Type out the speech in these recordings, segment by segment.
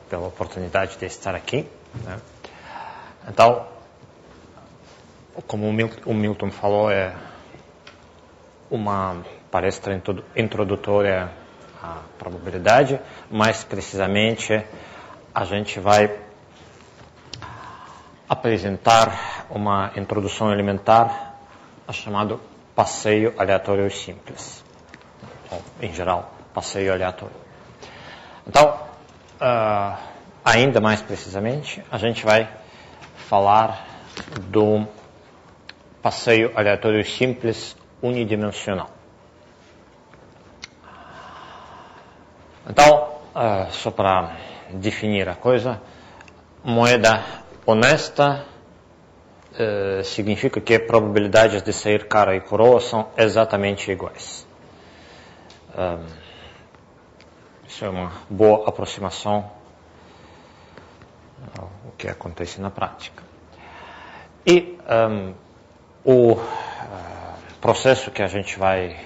pela oportunidade de estar aqui, né? Então, como o Milton falou, é uma palestra introdutória à probabilidade. Mais precisamente, a gente vai apresentar uma introdução elementar chamado passeio aleatório simples. Ou, em geral, passeio aleatório. Então, ainda mais precisamente, a gente vai falar do passeio aleatório simples unidimensional. Então, só para definir a coisa, moeda honesta significa que probabilidades de sair cara e coroa são exatamente iguais. Isso é uma boa aproximação ao que acontece na prática. E o processo que a gente vai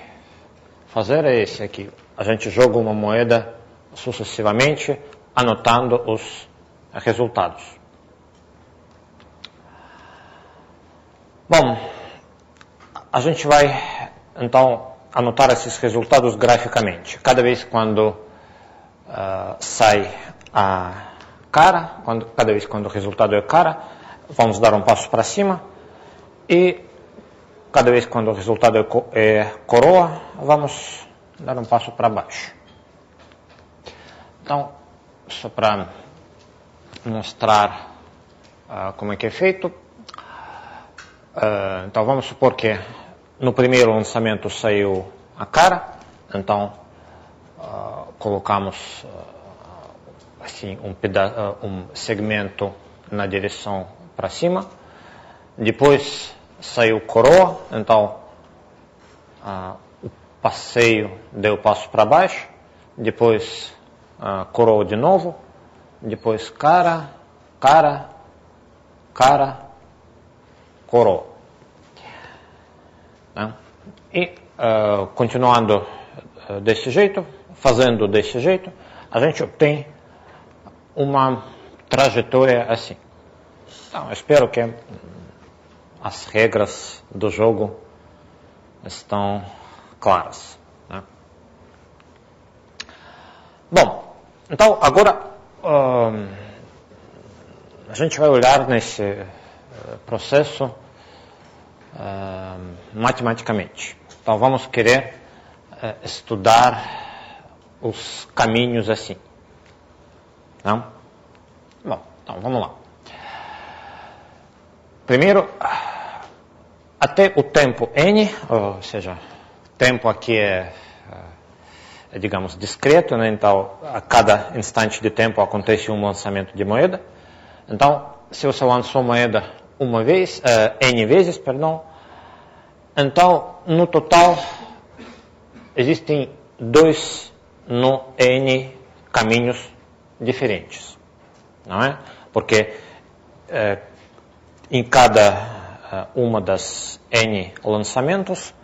fazer é esse aqui. A gente joga uma moeda sucessivamente, anotando os resultados. Bom, a gente vai, então, anotar esses resultados graficamente. Cada vez quando sai a cara, cada vez quando o resultado é cara, vamos dar um passo para cima. E cada vez quando o resultado é coroa, vamos dar um passo para baixo. Então, só para mostrar como é que é feito. Então, vamos supor que no primeiro lançamento saiu a cara. Então, colocamos assim, um segmento na direção para cima. Depois saiu coroa, então o passeio deu passo para baixo. Depois coroa de novo. Depois cara, coroa. Né? E continuando desse jeito, fazendo desse jeito, a gente obtém uma trajetória assim. Então, eu espero que as regras do jogo estão claras. Né? Bom, então agora a gente vai olhar nesse processo matematicamente. Então vamos querer estudar os caminhos assim. Não? Bom, então vamos lá. Primeiro, até o tempo n, ou seja, tempo aqui é digamos, discreto, né? Então a cada instante de tempo acontece um lançamento de moeda. Então, se você lançou moeda uma vez, n vezes, perdão, então no total existem 2 no n caminhos diferentes, não é? Porque em cada uma das n lançamentos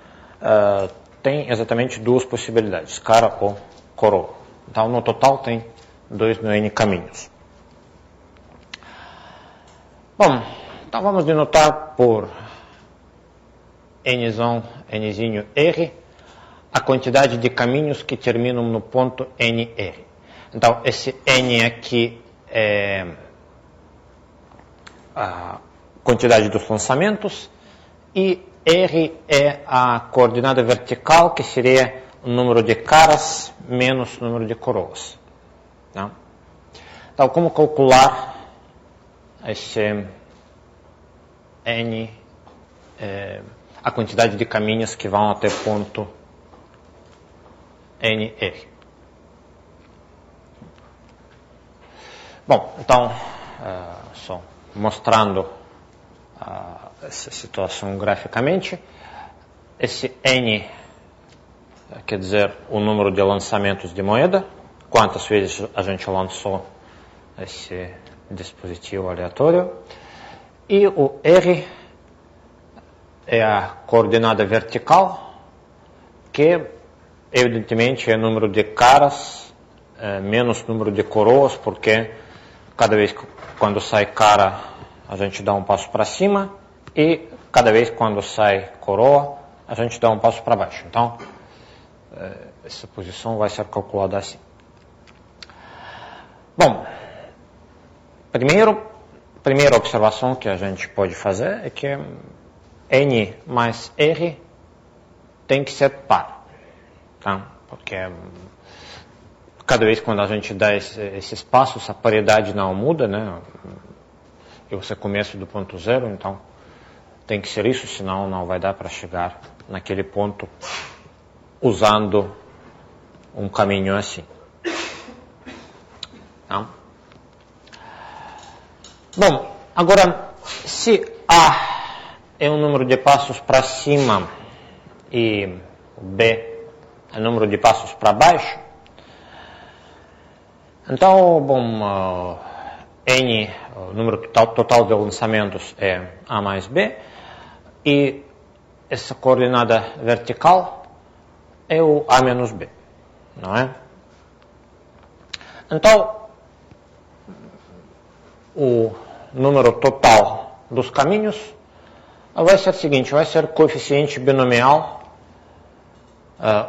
tem exatamente 2 possibilidades, cara ou coroa. Então no total tem 2 no n caminhos. Bom, então vamos denotar por nzinho r a quantidade de caminhos que terminam no ponto nr. Então esse n aqui é a quantidade dos lançamentos e r é a coordenada vertical, que seria o número de caras menos o número de coroas. Tá? Então, como calcular esse n, a quantidade de caminhos que vão até ponto nr? Bom, então, só mostrando essa situação graficamente, esse n quer dizer o número de lançamentos de moeda, quantas vezes a gente lançou esse dispositivo aleatório, e o r é a coordenada vertical, que evidentemente é o número de caras menos número de coroas, porque cada vez quando sai cara, a gente dá um passo para cima, e cada vez quando sai coroa, a gente dá um passo para baixo. Então, essa posição vai ser calculada assim. Bom, primeira observação que a gente pode fazer é que N mais R tem que ser par, tá? Porque cada vez quando a gente dá esses passos, a paridade não muda, né? E você começa do ponto zero, então tem que ser isso, senão não vai dar para chegar naquele ponto usando um caminho assim. Tá? Bom, agora, se A é um número de passos para cima e B é o número de passos para baixo, então, bom, N, o número total de lançamentos é A mais B, e essa coordenada vertical é o A menos B, não é? Então, o número total dos caminhos vai ser o seguinte, vai ser coeficiente binomial,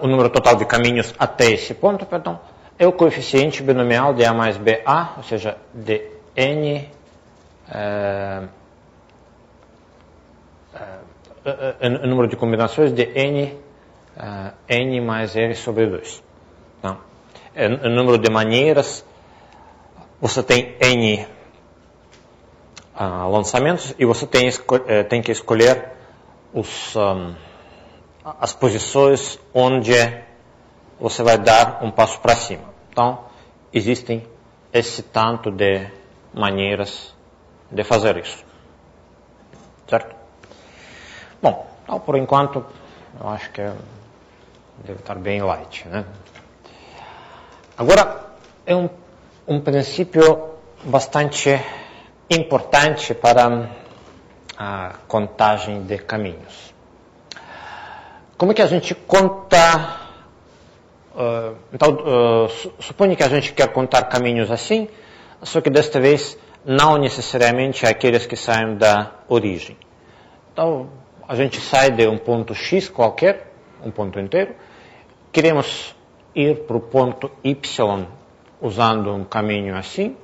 o número total de caminhos até esse ponto, perdão, é o coeficiente binomial de A mais BA, ou seja, de N, o número de combinações de N mais R sobre 2. Tá? O número de maneiras, você tem N lançamentos e você tem que escolher as posições onde você vai dar um passo para cima. Então, existem esse tanto de maneiras de fazer isso. Certo? Bom, então, por enquanto, eu acho que deve estar bem light, né? Agora, é um princípio bastante importante para a contagem de caminhos. Como é que a gente conta? Então, suponha que a gente quer contar caminhos assim, só que desta vez não necessariamente aqueles que saem da origem. Então, a gente sai de um ponto X qualquer, um ponto inteiro, queremos ir para o ponto Y usando um caminho assim,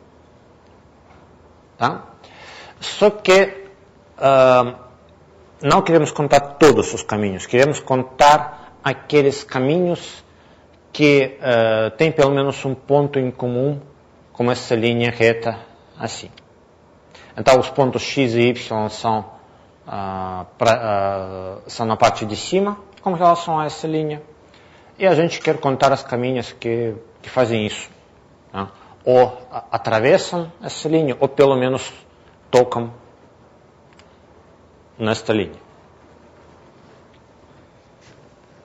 tá? Só que não queremos contar todos os caminhos, queremos contar aqueles caminhos que têm pelo menos um ponto em comum com essa linha reta assim. Então, os pontos X e Y são na parte de cima, com relação a essa linha, e a gente quer contar as caminhos que fazem isso, tá? Ou atravessam essa linha, ou pelo menos tocam nesta linha.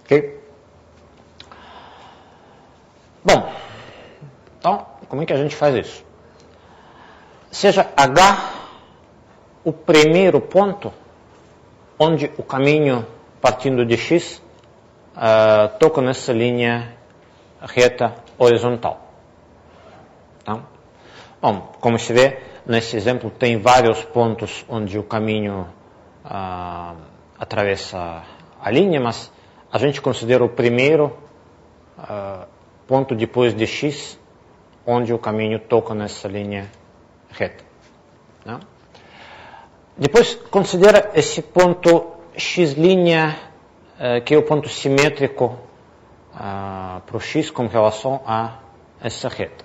Ok? Bom, então, como é que a gente faz isso? Seja H o primeiro ponto onde o caminho partindo de X toca nessa linha reta horizontal. Tá? Bom, como se vê, nesse exemplo tem vários pontos onde o caminho atravessa a linha, mas a gente considera o primeiro ponto depois de X, onde o caminho toca nessa linha reta. Tá? Depois considera esse ponto X', que é o ponto simétrico para o X com relação a essa reta.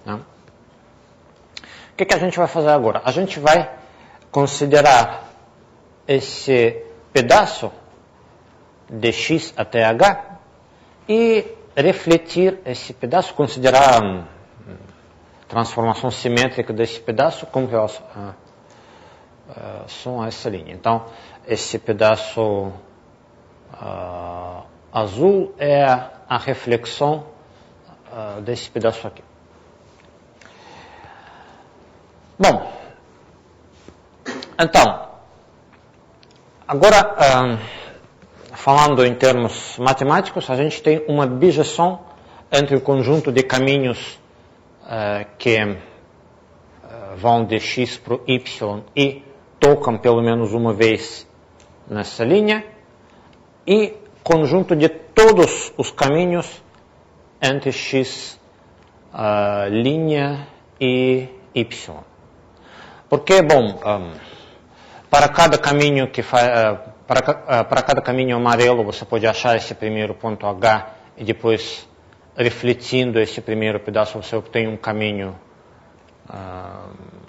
Tá? O que a gente vai fazer agora? A gente vai considerar esse pedaço de X até H e refletir esse pedaço, considerar a transformação simétrica desse pedaço com relação a essa linha. Então, esse pedaço azul é a reflexão desse pedaço aqui. Bom, então, agora, falando em termos matemáticos, a gente tem uma bijeção entre o conjunto de caminhos que vão de x para o y e tocam pelo menos uma vez nessa linha, e conjunto de todos os caminhos entre x, linha e y. Porque, bom, para cada caminho para cada caminho amarelo você pode achar esse primeiro ponto H e depois, refletindo esse primeiro pedaço, você obtém um caminho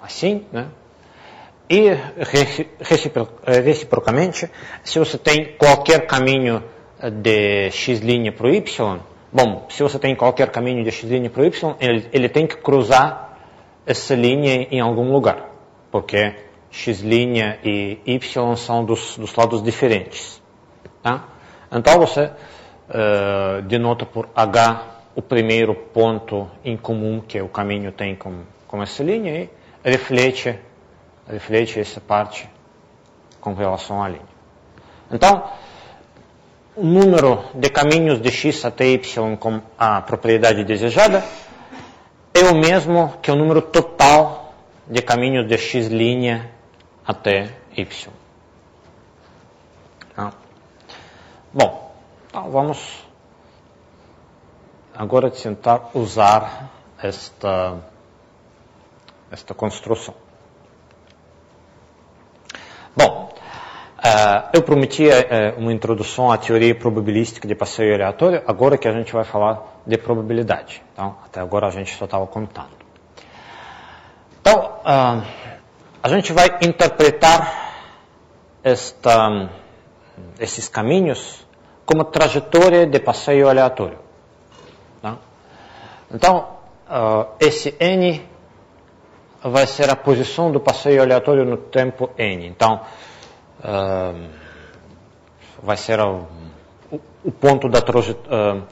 assim, né? E reciprocamente, se você tem qualquer caminho de x' para o y, bom, se você tem qualquer caminho de x' para o y, ele tem que cruzar essa linha em algum lugar, porque x' e y são dos lados diferentes. Tá? Então você denota por H o primeiro ponto em comum que o caminho tem com essa linha e reflete essa parte com relação à linha. Então, o número de caminhos de x até y com a propriedade desejada é o mesmo que o número total de caminhos de x' até y. Tá? Bom, então vamos agora tentar usar esta construção. Bom, eu prometi uma introdução à teoria probabilística de passeio aleatório, agora que a gente vai falar de probabilidade. Então, até agora a gente só estava contando. Então, a gente vai interpretar esses caminhos como trajetória de passeio aleatório. Tá? Então, esse n vai ser a posição do passeio aleatório no tempo n. Então, vai ser o ponto da trajetória,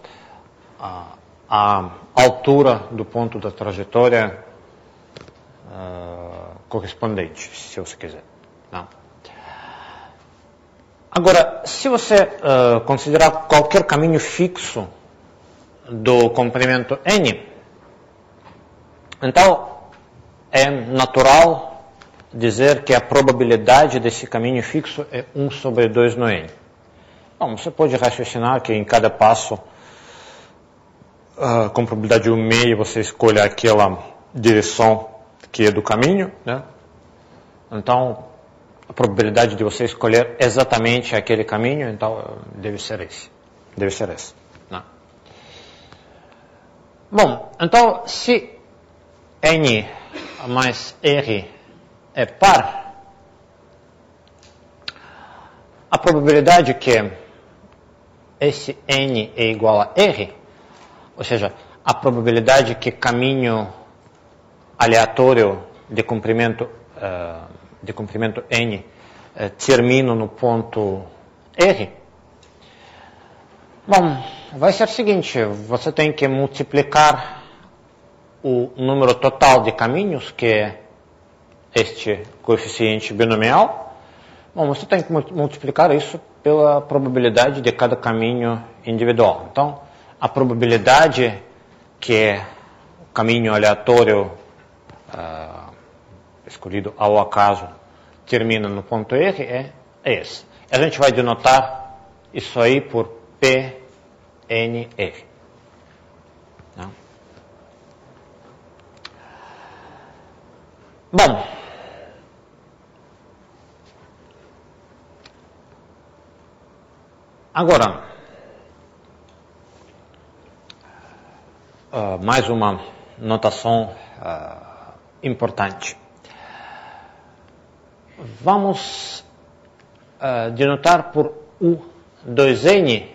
a altura do ponto da trajetória correspondente, se você quiser. Não. Agora, se você considerar qualquer caminho fixo do comprimento n, então é natural dizer que a probabilidade desse caminho fixo é 1 sobre 2 no n. Bom, você pode raciocinar que em cada passo, com probabilidade 1/2, você escolhe aquela direção que é do caminho, né? Então, a probabilidade de você escolher exatamente aquele caminho, então, deve ser esse. Né? Bom, então, se n mais r é par, a probabilidade que esse n é igual a r, ou seja, a probabilidade que caminho aleatório de comprimento n termina no ponto r, bom, vai ser o seguinte: você tem que multiplicar o número total de caminhos, que é este coeficiente binomial. Bom, você tem que multiplicar isso pela probabilidade de cada caminho individual. Então, a probabilidade que o caminho aleatório escolhido ao acaso termina no ponto R é esse. A gente vai denotar isso aí por PNR. Não? Bom, agora, mais uma notação importante. Vamos denotar por U2N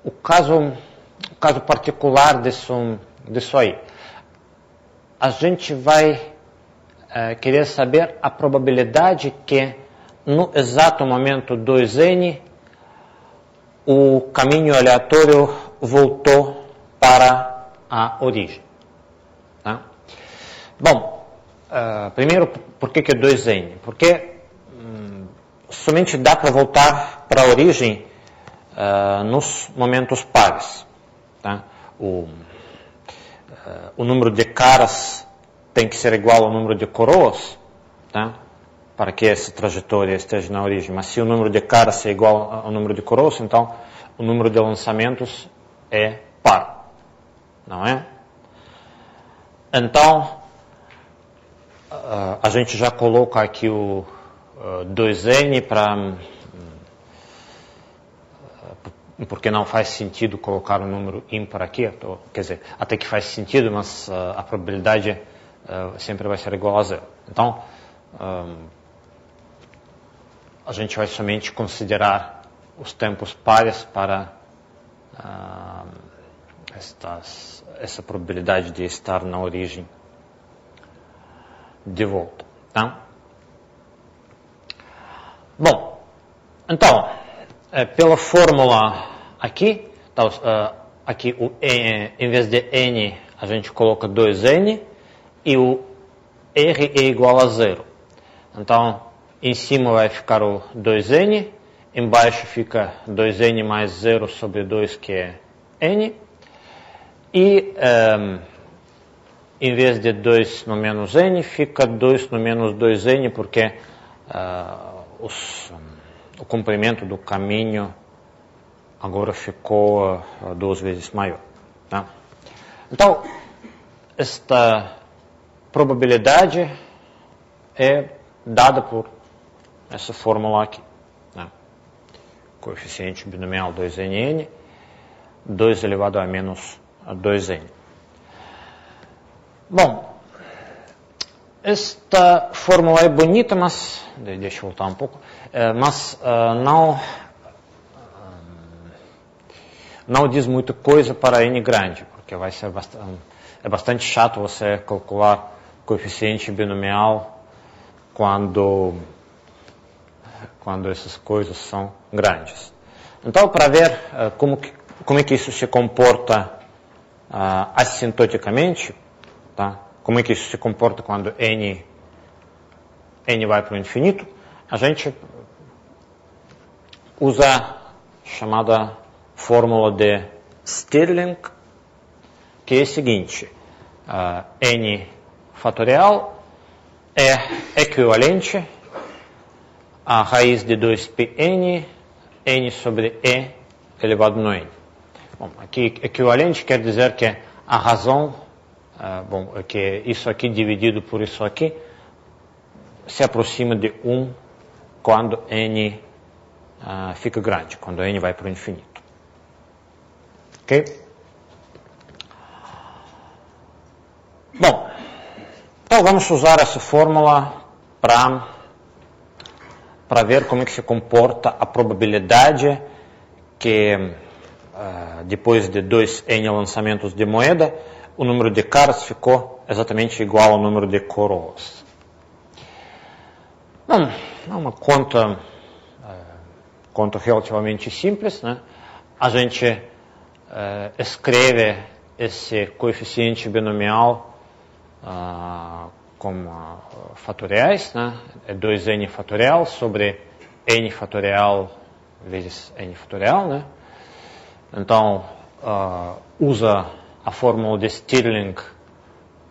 o caso particular disso aí. A gente vai querer saber a probabilidade que no exato momento 2N o caminho aleatório voltou para a origem. Tá? Bom, primeiro, por que 2n? Porque somente dá para voltar para a origem nos momentos pares. Tá? O número de caras tem que ser igual ao número de coroas, tá? Para que essa trajetória esteja na origem. Mas se o número de caras é igual ao número de coroas, então o número de lançamentos é par, não é? Então, a gente já coloca aqui o 2n porque não faz sentido colocar um número ímpar aqui, quer dizer, até que faz sentido, mas a probabilidade sempre vai ser igual a zero. Então, a gente vai somente considerar os tempos pares para essa probabilidade de estar na origem de volta. Tá? Bom, então, pela fórmula aqui, então, aqui em vez de n, a gente coloca 2n e o r é igual a zero. Então, em cima vai ficar o 2n, embaixo fica 2n mais 0 sobre 2, que é n, e em vez de 2 no menos n, fica 2 no menos 2n, porque o comprimento do caminho agora ficou 2 vezes maior. Tá? Então, esta probabilidade é dada por essa fórmula aqui. Né? Coeficiente binomial 2nn, 2 elevado a menos 2n. Bom, esta fórmula é bonita, mas deixa eu voltar um pouco, mas não diz muita coisa para n grande, porque vai ser bastante chato você calcular coeficiente binomial quando essas coisas são grandes. Então, para ver como é que isso se comporta assintoticamente, tá? Como é que isso se comporta quando n vai para o infinito, a gente usa a chamada fórmula de Stirling, que é a seguinte: n fatorial é equivalente a raiz de 2πn, n sobre e elevado no n. Bom, aqui equivalente quer dizer que a razão, que isso aqui dividido por isso aqui se aproxima de 1 quando n fica grande, quando n vai para o infinito. Ok? Bom, então vamos usar essa fórmula para ver como é que se comporta a probabilidade que depois de 2n lançamentos de moeda, o número de caras ficou exatamente igual ao número de coroas. Bom, é uma conta relativamente simples, né? A gente escreve esse coeficiente binomial como fatoriais, né? É 2n fatorial sobre n fatorial vezes n fatorial, né? Então, usa a fórmula de Stirling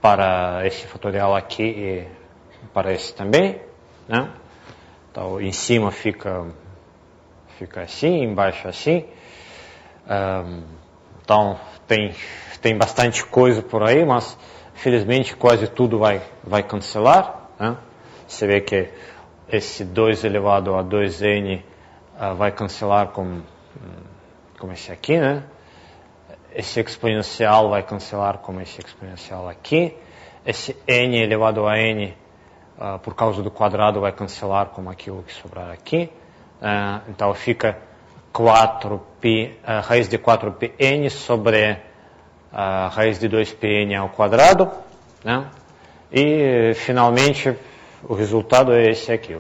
para esse fatorial aqui e para esse também, né? Então, em cima fica assim, embaixo assim. Então, tem bastante coisa por aí, mas felizmente quase tudo vai cancelar. Né? Você vê que esse 2 elevado a 2n vai cancelar com esse aqui, né? Esse exponencial vai cancelar com esse exponencial aqui. Esse n elevado a n, por causa do quadrado, vai cancelar com aquilo que sobrar aqui. Então fica 4π, raiz de 4πn sobre a raiz de 2πn ao quadrado, né? E finalmente o resultado é esse aqui.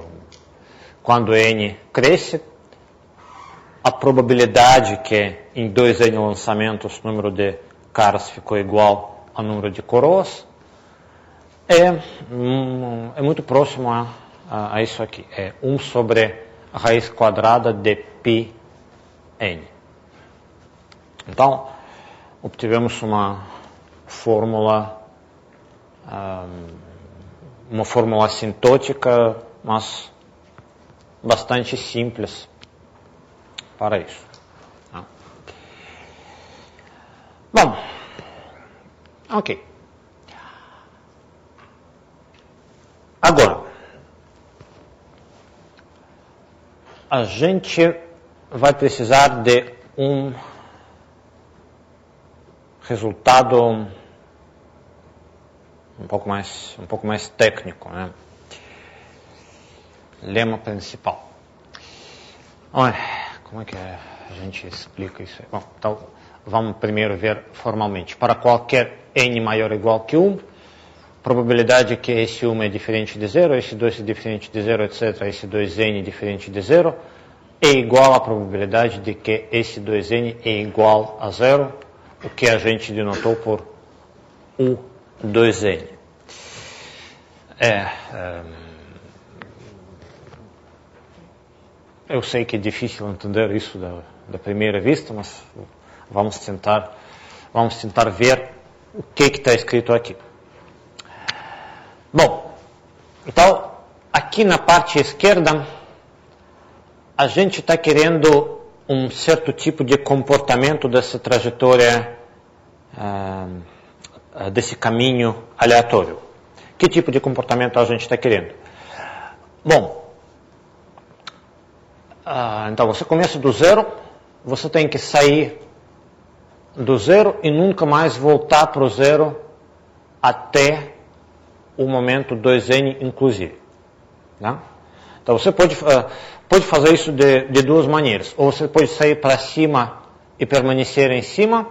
Quando n cresce, a probabilidade que em 2n lançamentos o número de caras ficou igual ao número de coroas é muito próximo a isso aqui. É 1 sobre a raiz quadrada de πn. Então, obtivemos uma fórmula uma fórmula assintótica, mas bastante simples para isso. Bom, ok. Agora, a gente vai precisar de um resultado um pouco mais técnico, né? Lema principal. Olha, como é que a gente explica isso aí? Bom, então, vamos primeiro ver formalmente. Para qualquer n maior ou igual que 1, probabilidade que esse 1 é diferente de 0, esse 2 é diferente de 0, etc., esse 2n é diferente de 0, é igual à probabilidade de que esse 2n é igual a 0, o que a gente denotou por U2n. Eu sei que é difícil entender isso da primeira vista, mas vamos tentar ver o que está escrito aqui. Bom, então, aqui na parte esquerda, a gente está querendo um certo tipo de comportamento dessa trajetória, desse caminho aleatório. Que tipo de comportamento a gente está querendo? Bom, então você começa do zero, você tem que sair do zero e nunca mais voltar para o zero até o momento 2n inclusive. Né? Então você pode fazer isso de duas maneiras. Ou você pode sair para cima e permanecer em cima,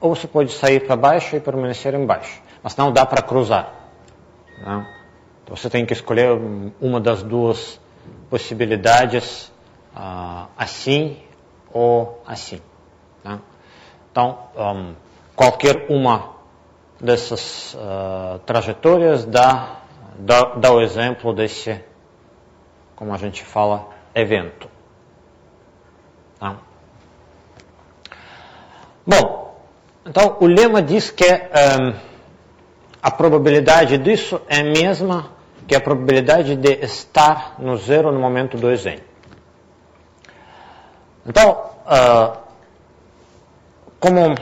ou você pode sair para baixo e permanecer embaixo. Mas não dá para cruzar. Né? Então você tem que escolher uma das duas possibilidades, assim ou assim. Né? Então, qualquer uma dessas trajetórias dá o exemplo desse, como a gente fala, evento. Tá? Bom, então o lema diz que a probabilidade disso é a mesma que a probabilidade de estar no zero no momento 2n. Então, como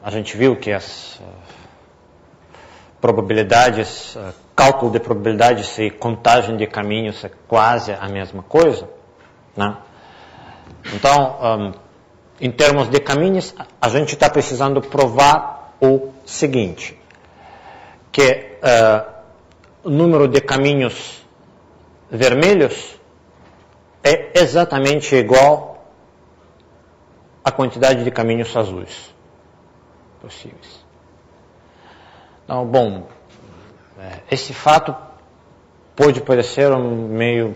a gente viu que as probabilidades, cálculo de probabilidades e contagem de caminhos é quase a mesma coisa, né? Então, em termos de caminhos, a gente está precisando provar o seguinte, que o número de caminhos vermelhos é exatamente igual à quantidade de caminhos azuis possíveis. Então, bom, esse fato pode parecer meio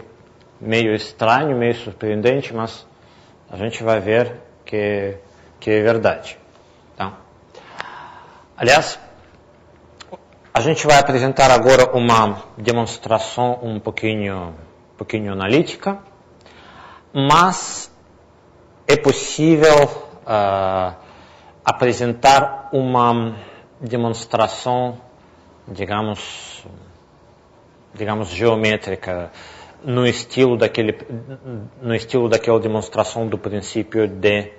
estranho, meio surpreendente, mas a gente vai ver que é verdade. Tá? Aliás, a gente vai apresentar agora uma demonstração um pouquinho analítica, mas é possível apresentar uma demonstração, digamos geométrica, no estilo daquela demonstração do princípio de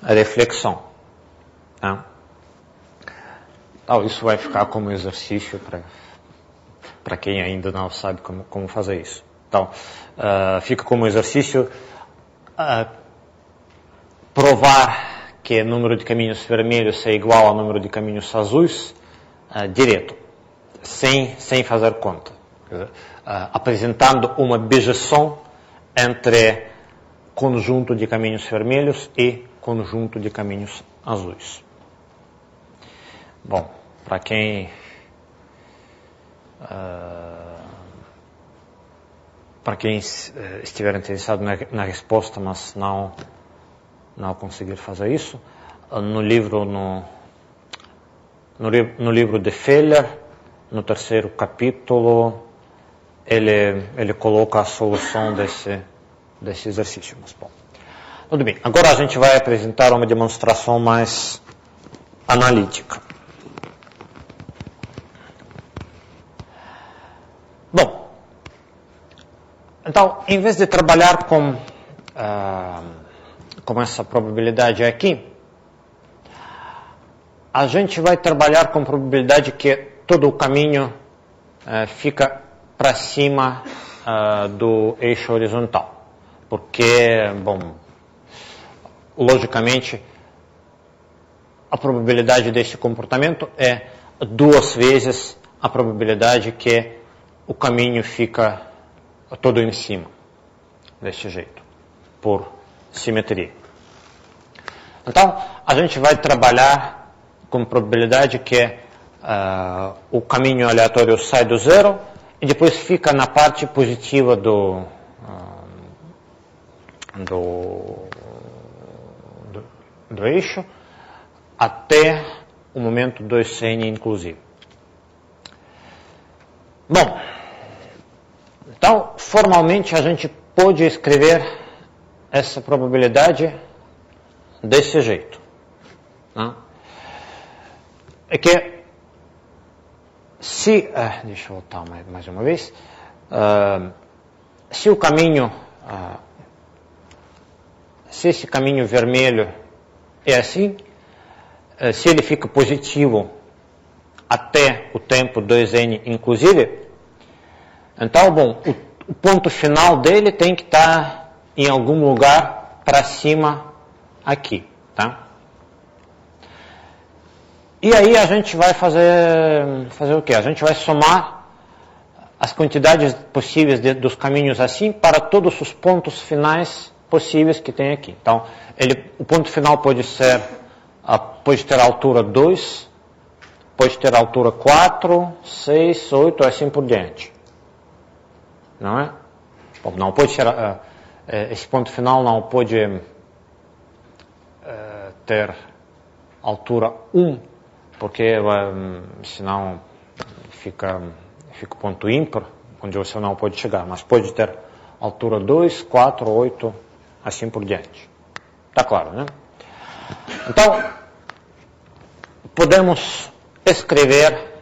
reflexão. Tá? Então, isso vai ficar como exercício para quem ainda não sabe como fazer isso. Então, fica como exercício provar que o número de caminhos vermelhos é igual ao número de caminhos azuis direto, sem fazer conta. Apresentando uma bijeção entre conjunto de caminhos vermelhos e conjunto de caminhos azuis. Bom, para quem estiver interessado na resposta, mas não conseguir fazer isso, no livro de Feller, no terceiro capítulo, ele coloca a solução desse exercício. Mas, bom, tudo bem. Agora a gente vai apresentar uma demonstração mais analítica. Bom, então, em vez de trabalhar com essa probabilidade aqui, a gente vai trabalhar com probabilidade que todo o caminho fica para cima do eixo horizontal. Porque, bom, logicamente, a probabilidade desse comportamento é 2 vezes a probabilidade que o caminho fica todo em cima, desse jeito, por simetria. Então, a gente vai trabalhar com probabilidade que o caminho aleatório sai do zero e depois fica na parte positiva do eixo até o momento 2n inclusive. Bom, então, formalmente a gente pode escrever essa probabilidade desse jeito. Né? É que se, deixa eu voltar mais uma vez, se o caminho, se esse caminho vermelho é assim, se ele fica positivo até o tempo 2n inclusive, então, bom, o ponto final dele tem que estar em algum lugar para cima aqui, tá? E aí a gente vai fazer o quê? A gente vai somar as quantidades possíveis dos caminhos assim para todos os pontos finais possíveis que tem aqui. Então, o ponto final pode ter a altura 2, pode ter a altura 4, 6, 8, assim por diante. Não é? Bom, não pode ser, esse ponto final não pode ter altura 1, porque senão fica o ponto ímpar, onde você não pode chegar, mas pode ter altura 2, 4, 8, assim por diante. Está claro, né? Então, podemos escrever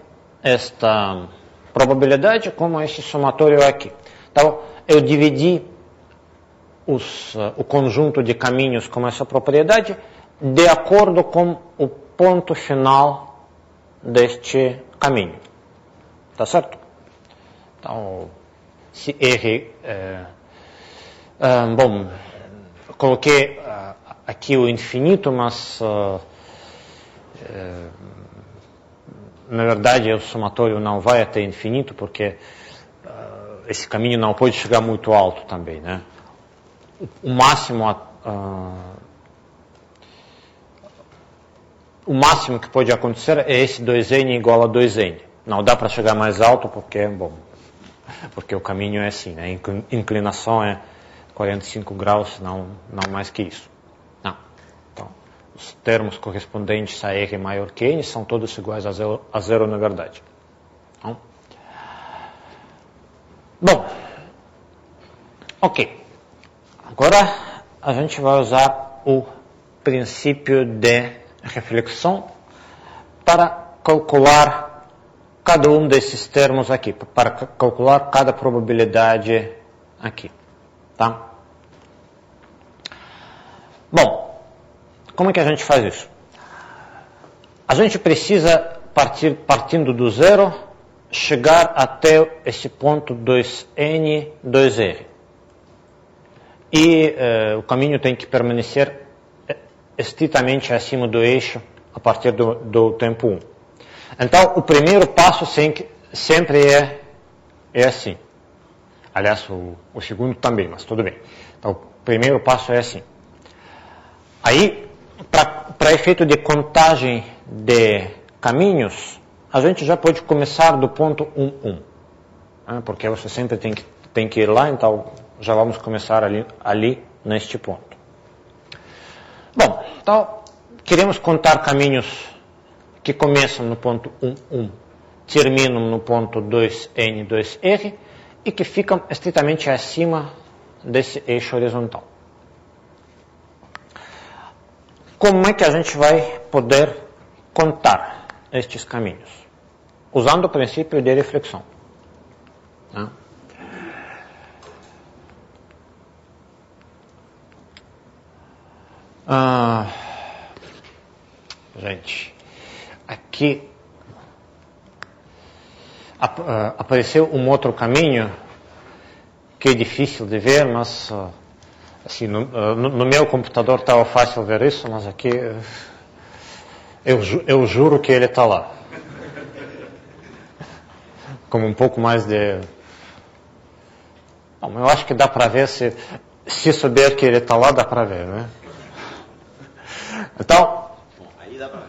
esta probabilidade como esse somatório aqui. Então, eu dividi o conjunto de caminhos com essa propriedade de acordo com o ponto final deste caminho. Tá certo? Então, se R... bom, coloquei aqui o infinito, mas na verdade o somatório não vai até infinito, porque esse caminho não pode chegar muito alto também, né? O máximo que pode acontecer é esse 2n igual a 2n. Não dá para chegar mais alto porque o caminho é assim, né? A inclinação é 45 graus, não mais que isso. Não. Então, os termos correspondentes a R maior que n são todos iguais a zero na verdade. Não? Bom, ok. Agora a gente vai usar o princípio de reflexão para calcular cada um desses termos aqui, para calcular cada probabilidade aqui. Tá? Bom, como é que a gente faz isso? A gente precisa, partindo do zero, chegar até esse ponto 2n, 2r. E o caminho tem que permanecer estritamente acima do eixo a partir do tempo 1. Então, o primeiro passo sempre é assim. Aliás, o segundo também, mas tudo bem. Então, o primeiro passo é assim. Aí, para efeito de contagem de caminhos, a gente já pode começar do ponto 1, 1. Porque você sempre tem que ir lá, então já vamos começar ali neste ponto. Bom, então, queremos contar caminhos que começam no ponto 1, 1, terminam no ponto 2n, 2r, e que ficam estritamente acima desse eixo horizontal. Como é que a gente vai poder contar estes caminhos, usando o princípio de reflexão. Tá? Gente, aqui apareceu um outro caminho que é difícil de ver, mas assim, no meu computador estava fácil ver isso, mas aqui eu juro que ele está lá. Como um pouco mais de... Bom, eu acho que dá para ver, se souber que ele está lá, dá para ver, né? Então... Bom, aí dá para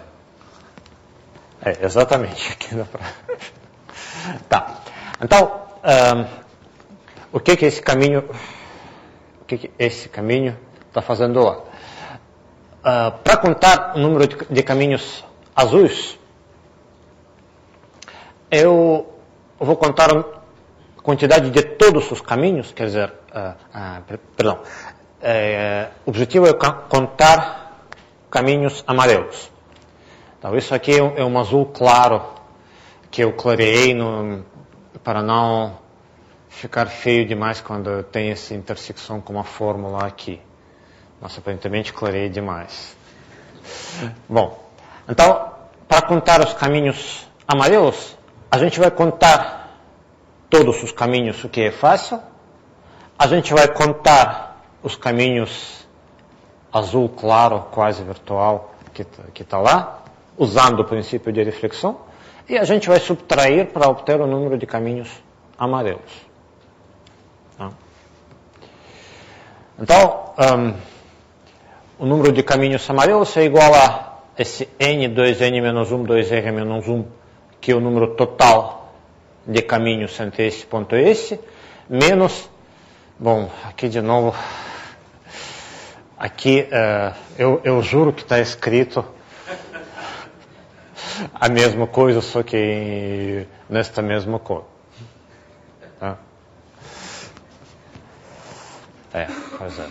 ver. Exatamente, aqui dá para ver. Tá, então, o que esse caminho está fazendo lá? Para contar o número de caminhos azuis, eu vou contar a quantidade de todos os caminhos, quer dizer, o objetivo é contar caminhos amarelos. Então, isso aqui é um azul claro, que eu clareei para não ficar feio demais quando tem essa intersecção com a fórmula aqui. Mas aparentemente clareei demais. Bom, então, para contar os caminhos amarelos, a gente vai contar todos os caminhos, o que é fácil. A gente vai contar os caminhos azul claro, quase virtual, que está lá, usando o princípio de reflexão. E a gente vai subtrair para obter o número de caminhos amarelos. Então, o número de caminhos amarelos é igual a esse n, 2n menos 1, 2r menos 1, que é o número total de caminhos entre esse ponto e esse, menos, bom, aqui de novo, aqui eu juro que está escrito a mesma coisa, só que nesta mesma cor. Tá? Pois é.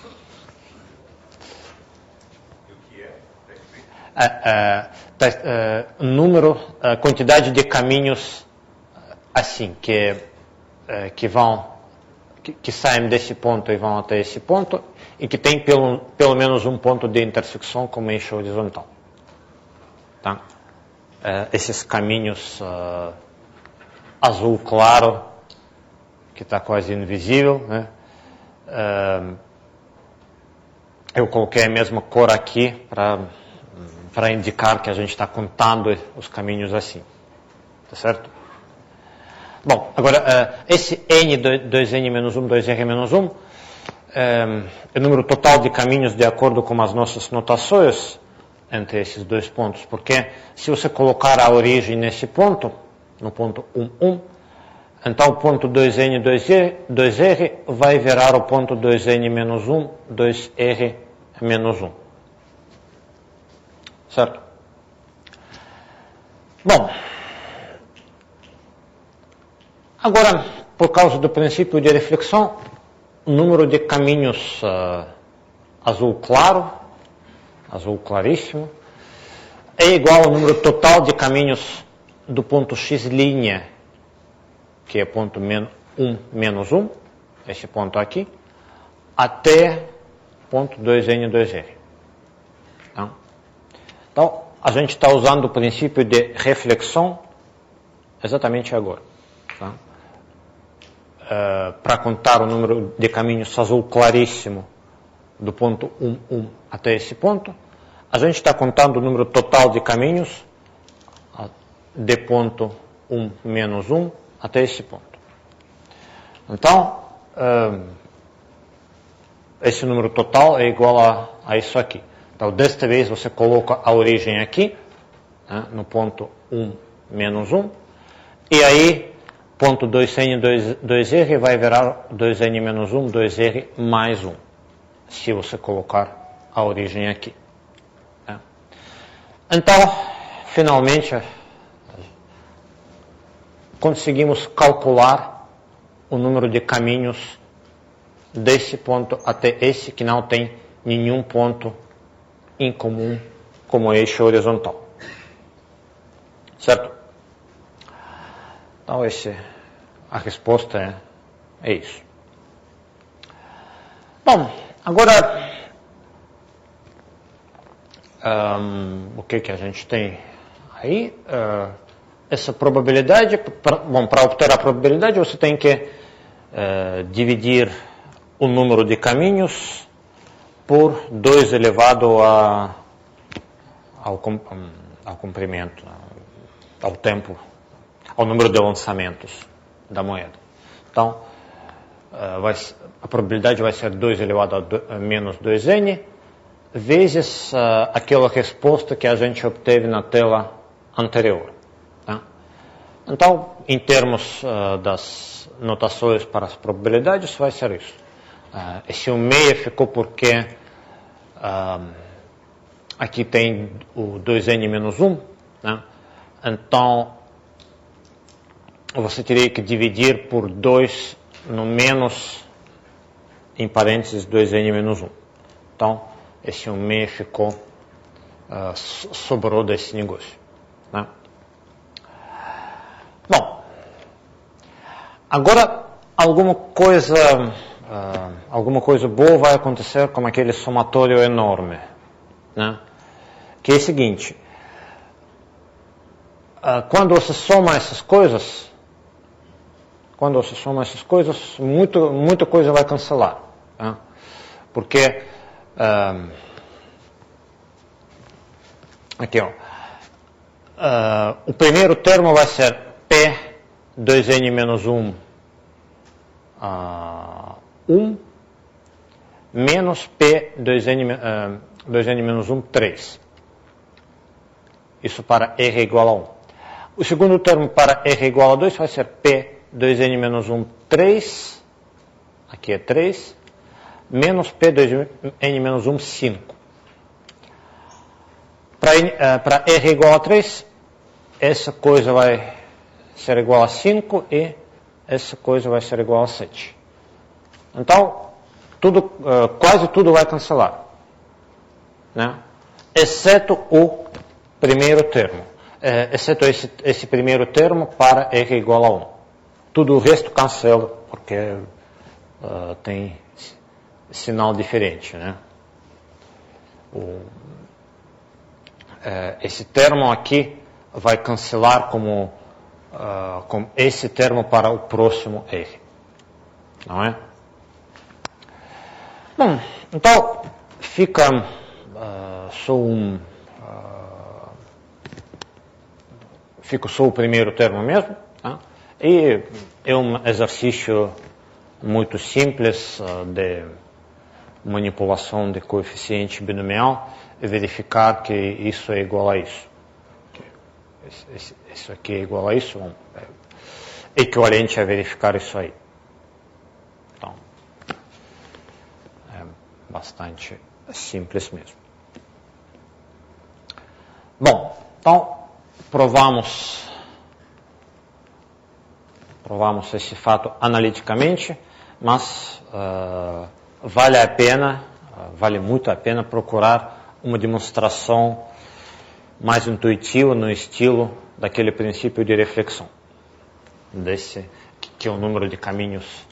Número, quantidade de caminhos assim, que saem desse ponto e vão até esse ponto, e que tem pelo menos um ponto de intersecção com eixo horizontal. Tá? Esses caminhos azul claro, que está quase invisível, né? Eu coloquei a mesma cor aqui para indicar que a gente está contando os caminhos assim. Tá certo? Bom, agora, esse n, 2n menos 1, 2r menos 1, é o número total de caminhos de acordo com as nossas notações entre esses dois pontos, porque se você colocar a origem nesse ponto, no ponto 1, 1, então o ponto 2n, 2r vai virar o ponto 2n menos 1, 2r menos 1. Certo? Bom, agora, por causa do princípio de reflexão, o número de caminhos azul claro, azul claríssimo, é igual ao número total de caminhos do ponto x', que é ponto 1 menos 1, esse ponto aqui, até ponto 2n, 2r. Então, a gente está usando o princípio de reflexão exatamente agora. Tá? Para contar o número de caminhos azul claríssimo do ponto 1, 1 até esse ponto, a gente está contando o número total de caminhos de ponto 1 menos 1 até esse ponto. Então, esse número total é igual a isso aqui. Então, desta vez você coloca a origem aqui, né, no ponto 1 menos 1, e aí ponto 2n, 2r vai virar 2n menos 1, 2r mais 1, se você colocar a origem aqui. Né. Então, finalmente, conseguimos calcular o número de caminhos desse ponto até esse, que não tem nenhum ponto em comum como eixo horizontal. Certo? Então, a resposta é isso. Bom, agora, o que a gente tem aí? Essa probabilidade, para obter a probabilidade, você tem que dividir o número de caminhos por 2 elevado ao comprimento, ao tempo, ao número de lançamentos da moeda. Então, a probabilidade vai ser 2 elevado a menos 2n, vezes aquela resposta que a gente obteve na tela anterior. Tá? Então, em termos das notações para as probabilidades, vai ser isso. Esse 1/6 ficou porque aqui tem o 2n menos 1, né? Então você teria que dividir por 2 no menos, em parênteses, 2n menos 1. Então, esse 1/6 ficou, sobrou desse negócio. Né? Bom, agora alguma coisa boa vai acontecer com aquele somatório enorme, né? Que é o seguinte: quando você soma essas coisas, muita coisa vai cancelar, né? Porque aqui, o primeiro termo vai ser P 2n menos 1 1 menos P 2n menos 1 3. Isso para R igual a 1. O segundo termo para R igual a 2 vai ser P 2n menos 1 3, aqui é 3, menos P 2n menos 1 5. Para R igual a 3, essa coisa vai ser igual a 5 e essa coisa vai ser igual a 7. Então, quase tudo vai cancelar, né? Exceto o primeiro termo, exceto esse primeiro termo para R igual a 1. Tudo o resto cancela, porque tem sinal diferente, né? Esse termo aqui vai cancelar com esse termo para o próximo R, não é? Bom, então fica só o primeiro termo mesmo, tá? E é um exercício muito simples de manipulação de coeficiente binomial e verificar que isso é igual a isso. Isso aqui é igual a isso, é equivalente a verificar isso aí. Então, é bastante simples mesmo. Bom, então provamos esse fato analiticamente, mas vale muito a pena procurar uma demonstração mais intuitiva no estilo daquele princípio de reflexão, que é o número de caminhos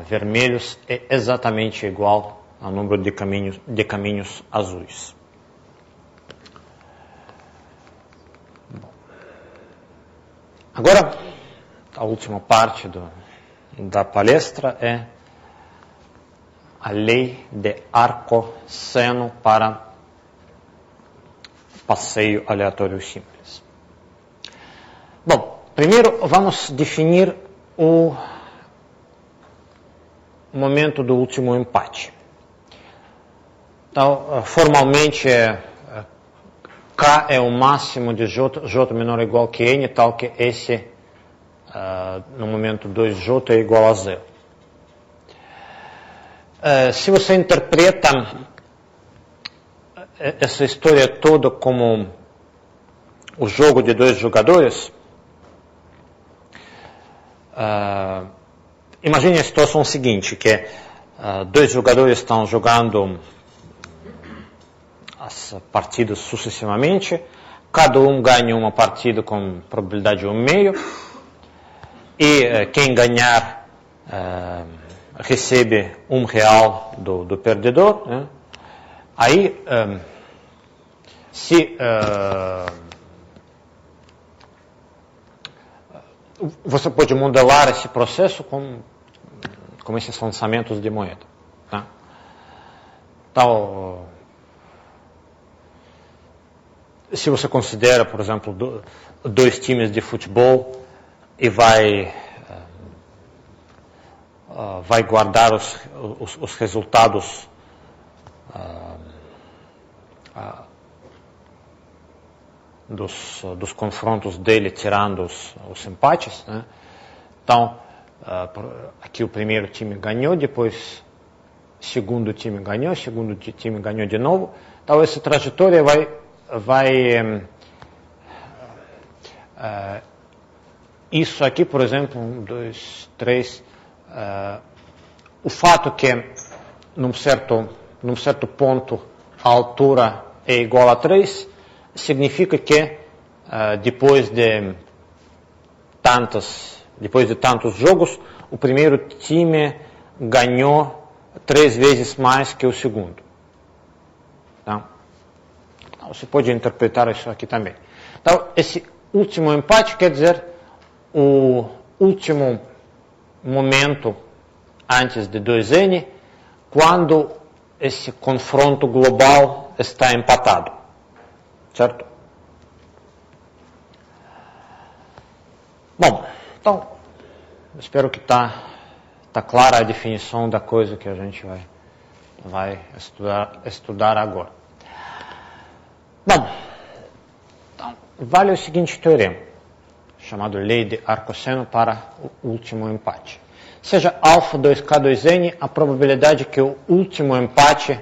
vermelhos é exatamente igual ao número de caminhos azuis. Agora, a última parte da palestra é a lei de arco-seno para passeio aleatório simples. Bom, primeiro vamos definir o momento do último empate. Então, formalmente, K é o máximo de J menor ou igual que N, tal que esse, no momento 2J é igual a 0. Se você interpreta essa história toda como o jogo de 2 jogadores, imagine a situação seguinte, que 2 jogadores estão jogando as partidas sucessivamente, cada um ganha uma partida com probabilidade 1,5 e quem ganhar recebe R$1 do perdedor, né? Aí, se você pode modelar esse processo com esses lançamentos de moeda. Tá? Então, se você considera, por exemplo, dois times de futebol e vai guardar os resultados dos confrontos dele, tirando os empates, né? Então, aqui o primeiro time ganhou, depois o segundo time ganhou, o segundo time ganhou de novo. Então, essa trajetória isso aqui, por exemplo, 1, 2, 3, o fato que num certo ponto a altura é igual a 3, significa que depois de tantos jogos, o primeiro time ganhou 3 vezes mais que o segundo. Tá? Então, você pode interpretar isso aqui também. Então, esse último empate quer dizer o último momento antes de 2n, quando esse confronto global está empatado. Certo? Bom, então, espero que está clara a definição da coisa que a gente vai estudar agora. Bom, então, vale o seguinte teorema, chamado lei de Arcosseno para o último empate. Seja alfa 2k 2n, a probabilidade que o último empate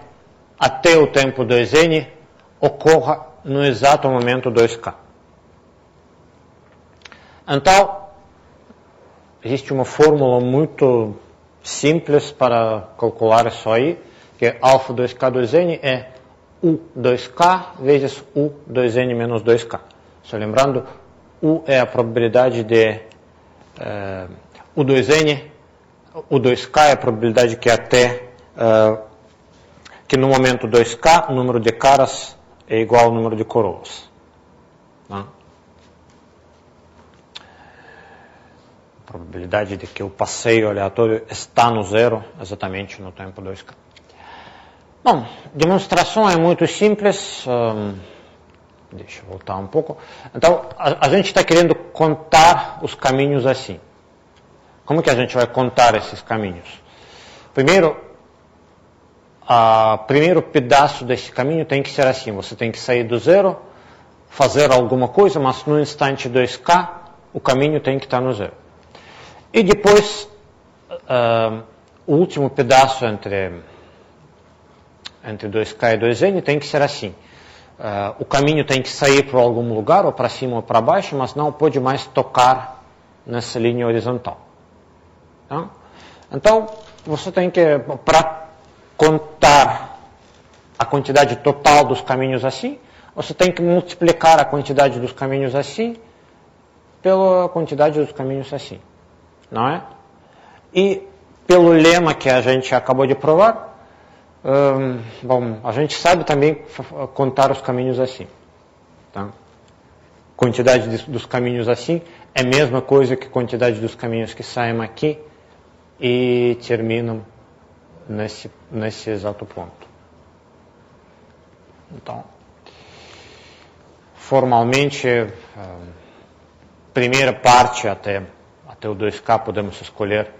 até o tempo 2n ocorra no exato momento 2k. Então, existe uma fórmula muito simples para calcular isso aí, que alfa 2k 2n é U 2k vezes U 2n menos 2k. Só lembrando, U é a probabilidade de U 2n, U 2k é a probabilidade que no momento 2k o número de caras é igual ao número de coroas. Tá? A probabilidade de que o passeio aleatório está no zero exatamente no tempo 2k. Bom, demonstração é muito simples. Deixa eu voltar um pouco. Então, a gente está querendo contar os caminhos assim. Como que a gente vai contar esses caminhos? Primeiro pedaço desse caminho tem que ser assim. Você tem que sair do zero, fazer alguma coisa, mas no instante 2k, o caminho tem que estar no zero. E depois, o último pedaço entre 2k e 2n tem que ser assim. O caminho tem que sair para algum lugar, ou para cima ou para baixo, mas não pode mais tocar nessa linha horizontal. Tá? Então, você tem que, para contar a quantidade total dos caminhos assim, você tem que multiplicar a quantidade dos caminhos assim pela quantidade dos caminhos assim. Não é? E pelo lema que a gente acabou de provar, bom, a gente sabe também contar os caminhos assim. Tá? Quantidade dos caminhos assim é a mesma coisa que a quantidade dos caminhos que saem aqui e terminam nesse exato ponto. Então, formalmente, primeira parte até o 2k podemos escolher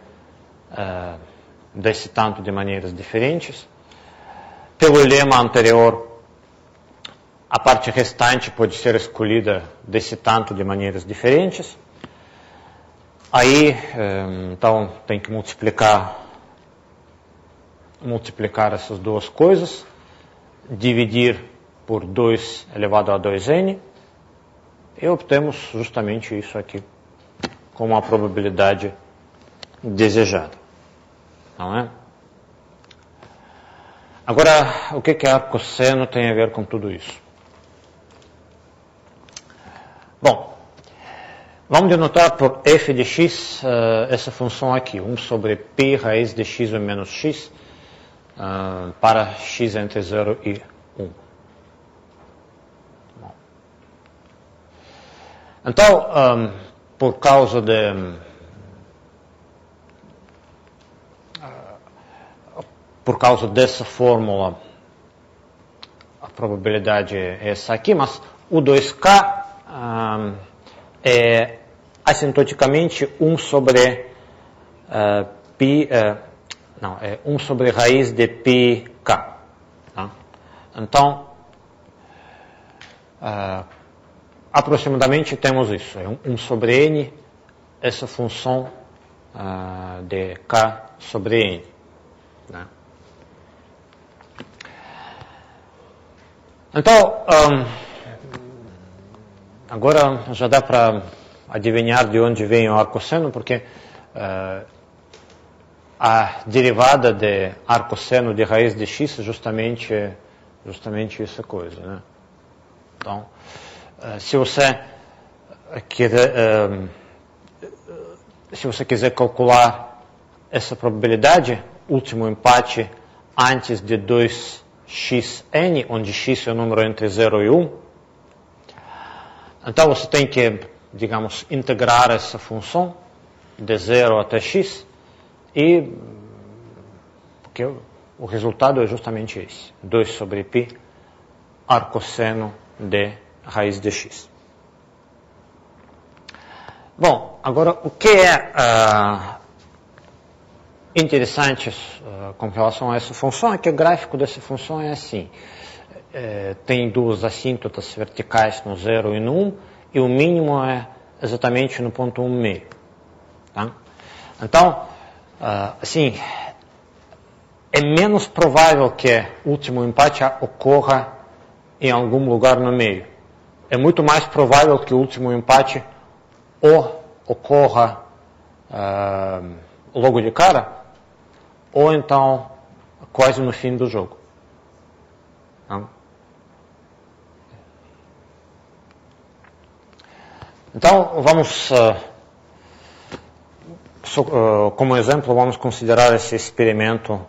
desse tanto de maneiras diferentes. Pelo lema anterior, a parte restante pode ser escolhida desse tanto de maneiras diferentes. Aí, então, tem que multiplicar essas duas coisas, dividir por 2 elevado a 2n, e obtemos justamente isso aqui, como a probabilidade desejada. Não é? Agora, o que arcosseno tem a ver com tudo isso? Bom, vamos denotar por f de x essa função aqui, 1 sobre π raiz de x menos x para x entre 0 e 1. Bom. Então, por causa dessa fórmula, a probabilidade é essa aqui, mas o 2k é assintoticamente 1 sobre π, é 1 sobre raiz de πk. Tá? Então, aproximadamente temos isso, é 1 sobre n, essa função de k sobre n. Né? Então, agora já dá para adivinhar de onde vem o arcosseno, porque a derivada de arcosseno de raiz de x é justamente essa coisa. Né? Então, se você quiser calcular essa probabilidade, último empate antes de 2xn, onde x é o número entre 0 e 1, então você tem que, digamos, integrar essa função de 0 até x, e porque o resultado é justamente esse, 2 sobre π arcosseno de raiz de x. Bom, agora o que é interessante com relação a essa função é que o gráfico dessa função é assim. Tem duas assíntotas verticais no 0 e no 1, e o mínimo é exatamente no ponto 1 meio. Tá? Então, assim, é menos provável que o último empate ocorra em algum lugar no meio. É muito mais provável que o último empate ocorra logo de cara, ou então quase no fim do jogo. Tá? Então, vamos, como exemplo, vamos considerar esse experimento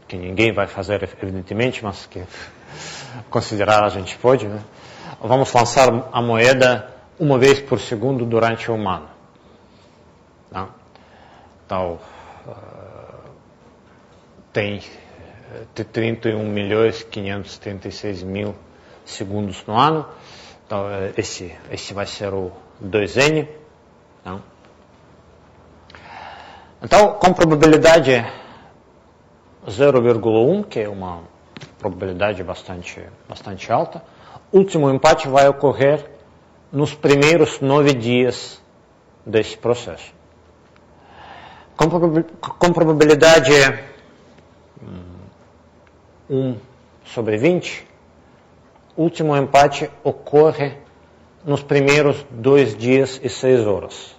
que ninguém vai fazer, evidentemente, mas que considerar a gente pode. Né? Vamos lançar a moeda uma vez por segundo durante um ano. Tá? Então, tem 31.536.000 segundos no ano. Então, esse vai ser o 2n. Tá? Então, com probabilidade 0,1, que é uma probabilidade bastante alta, o último empate vai ocorrer nos primeiros 9 dias desse processo. Com probabilidade 1 sobre 20, o último empate ocorre nos primeiros 2 dias e 6 horas.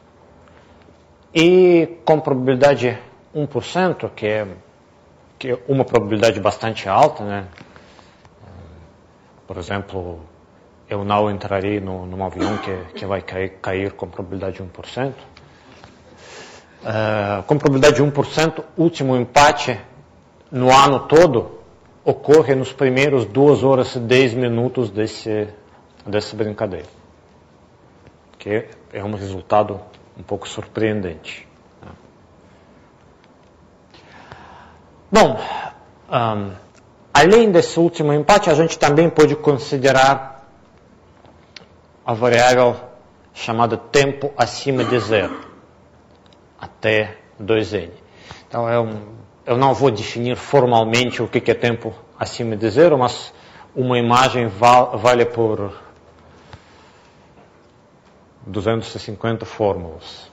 E com probabilidade 1%, que é uma probabilidade bastante alta, né? Por exemplo, eu não entraria num avião que vai cair com probabilidade 1%. Com probabilidade de 1%, o último empate no ano todo ocorre nos primeiros 2 horas e 10 minutos dessa brincadeira. Que é um resultado um pouco surpreendente. Bom, além desse último empate, a gente também pode considerar a variável chamada tempo acima de 0, até 2n. Então, eu não vou definir formalmente o que é tempo acima de 0, mas uma imagem vale por 250 fórmulas.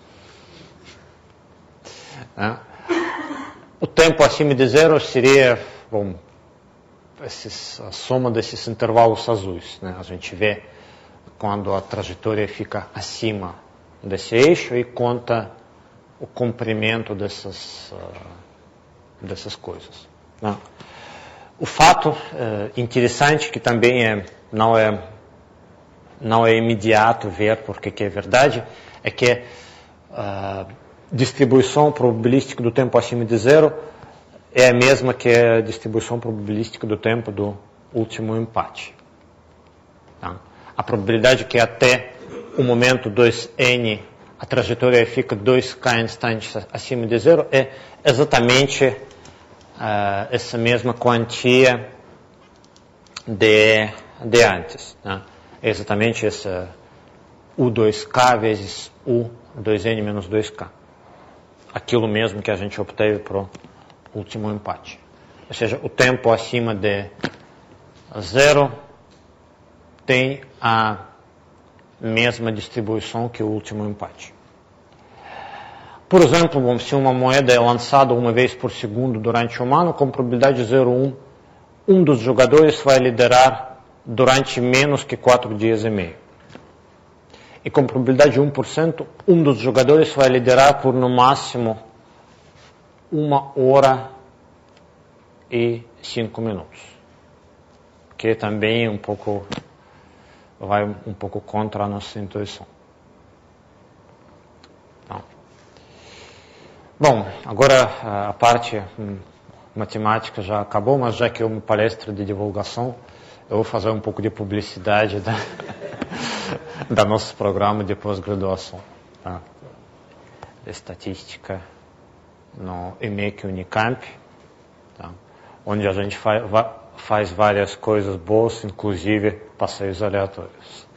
O tempo acima de 0 seria, bom, a soma desses intervalos azuis. Né? A gente vê quando a trajetória fica acima desse eixo e conta o comprimento dessas coisas. Né? O fato interessante, que também não é não é imediato ver porque que é verdade, é que a distribuição probabilística do tempo acima de zero é a mesma que a distribuição probabilística do tempo do último empate. Tá? A probabilidade que até o momento 2n a trajetória fica 2k instantes acima de zero é exatamente essa mesma quantia de antes. Né? É exatamente essa U2k vezes U2n menos 2k. Aquilo mesmo que a gente obteve para o último empate. Ou seja, o tempo acima de zero tem a mesma distribuição que o último empate. Por exemplo, se uma moeda é lançada uma vez por segundo durante um ano, com probabilidade 0,1, um dos jogadores vai liderar durante menos que 4 dias e meio. E com probabilidade de 1%, um dos jogadores vai liderar por no máximo 1 hora e 5 minutos. Que também vai um pouco contra a nossa intuição. Então, bom, agora a parte matemática já acabou, mas já que é uma palestra de divulgação, eu vou fazer um pouco de publicidade da nosso programa de pós-graduação. Tá? De estatística no EMEC Unicamp, tá? Onde a gente faz várias coisas boas, inclusive passeios aleatórios.